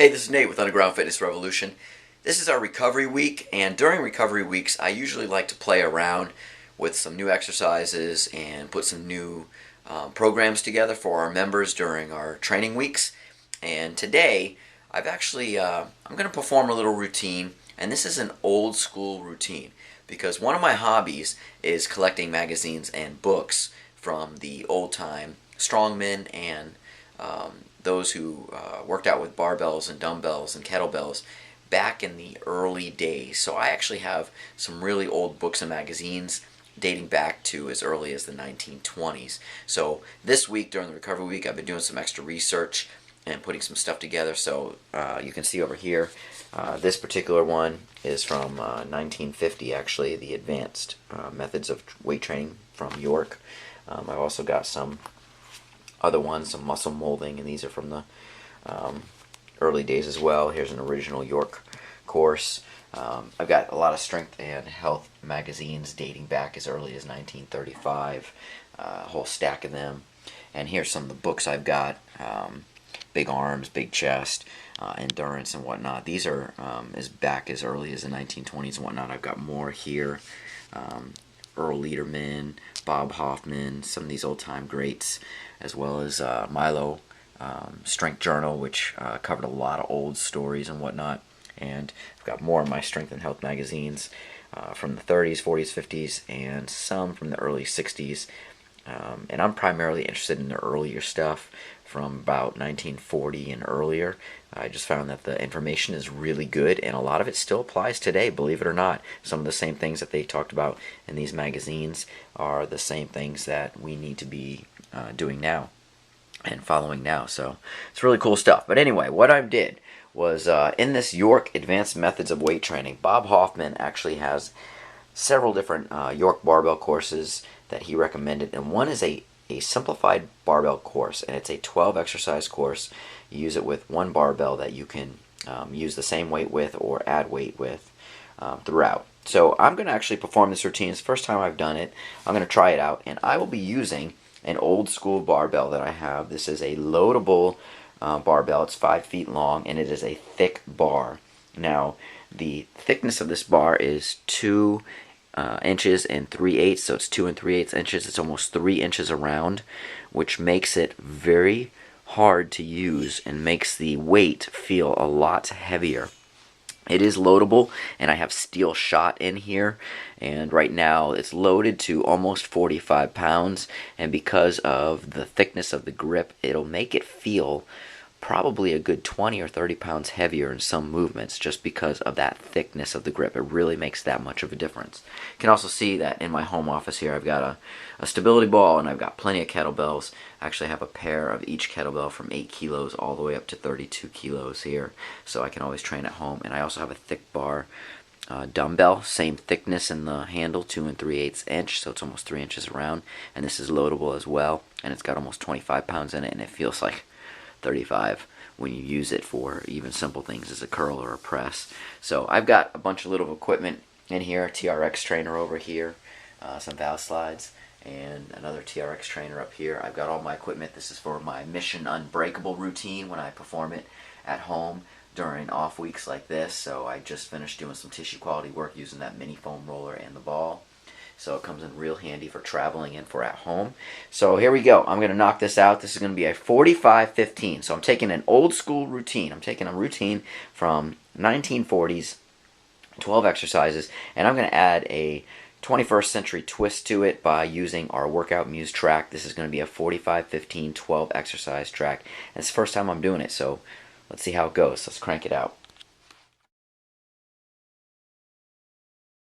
Hey, this is Nate with Underground Fitness Revolution. This is our recovery week, and during recovery weeks, I usually like to play around with some new exercises and put some new programs together for our members during our training weeks. And today, I'm going to perform a little routine, and this is an old school routine because one of my hobbies is collecting magazines and books from the old time strongmen and those who worked out with barbells and dumbbells and kettlebells back in the early days. So I actually have some really old books and magazines dating back to as early as the 1920s. So this week, during the recovery week, I've been doing some extra research and putting some stuff together. So you can see over here, this particular one is from 1950, actually, the Advanced Methods of Weight Training from York. I've also got some other ones, some muscle molding, and these are from the early days as well. Here's an original York course. I've got a lot of strength and health magazines dating back as early as 1935, a whole stack of them. And here's some of the books I've got, Big Arms, Big Chest, Endurance and whatnot. These are as back as early as the 1920s and whatnot. I've got more here, Earl Lederman, Bob Hoffman, some of these old-time greats, as well as Milo Strength Journal, which covered a lot of old stories and whatnot. And I've got more of my strength and health magazines from the 30s, 40s, 50s, and some from the early 60s. And I'm primarily interested in the earlier stuff from about 1940 and earlier. I just found that the information is really good, and a lot of it still applies today, believe it or not. Some of the same things that they talked about in these magazines are the same things that we need to be doing now and following now. So it's really cool stuff. But anyway, what I did was in this York Advanced Methods of Weight Training, Bob Hoffman actually has several different York barbell courses that he recommended, and one is a simplified barbell course, and it's a 12 exercise course. You use it with one barbell that you can use the same weight with or add weight with throughout. So I'm going to actually perform this routine. It's the first time I've done it. I'm going to try it out, and I will be using an old school barbell that I have. This is a loadable barbell. It's 5 feet long, and it is a thick bar. Now, the thickness of this bar is 2 inches and 3/8, so it's 2 3/8 inches. It's almost 3 inches around, which makes it very hard to use and makes the weight feel a lot heavier. It is loadable, and I have steel shot in here, and right now it's loaded to almost 45 pounds, and because of the thickness of the grip, it'll make it feel probably a good 20 or 30 pounds heavier in some movements just because of that thickness of the grip. It really makes that much of a difference. You can also see that in my home office here I've got a stability ball, and I've got plenty of kettlebells. I actually have a pair of each kettlebell from 8 kilos all the way up to 32 kilos here, so I can always train at home. And I also have a thick bar dumbbell, same thickness in the handle, 2 3/8 inch, so it's almost 3 inches around, and this is loadable as well, and it's got almost 25 pounds in it, and it feels like 35 when you use it for even simple things as a curl or a press. So I've got a bunch of little equipment in here, a TRX trainer over here, some valve slides, and another TRX trainer up here. I've got all my equipment. This is for my Mission Unbreakable routine when I perform it at home during off weeks like this. So I just finished doing some tissue quality work using that mini foam roller and the ball. So it comes in real handy for traveling and for at home. So here we go. I'm going to knock this out. This is going to be a 45-15. So I'm taking an old school routine. I'm taking a routine from 1940s, 12 exercises, and I'm going to add a 21st century twist to it by using our Workout Muse track. This is going to be a 45-15, 12 exercise track. And it's the first time I'm doing it, so let's see how it goes. Let's crank it out.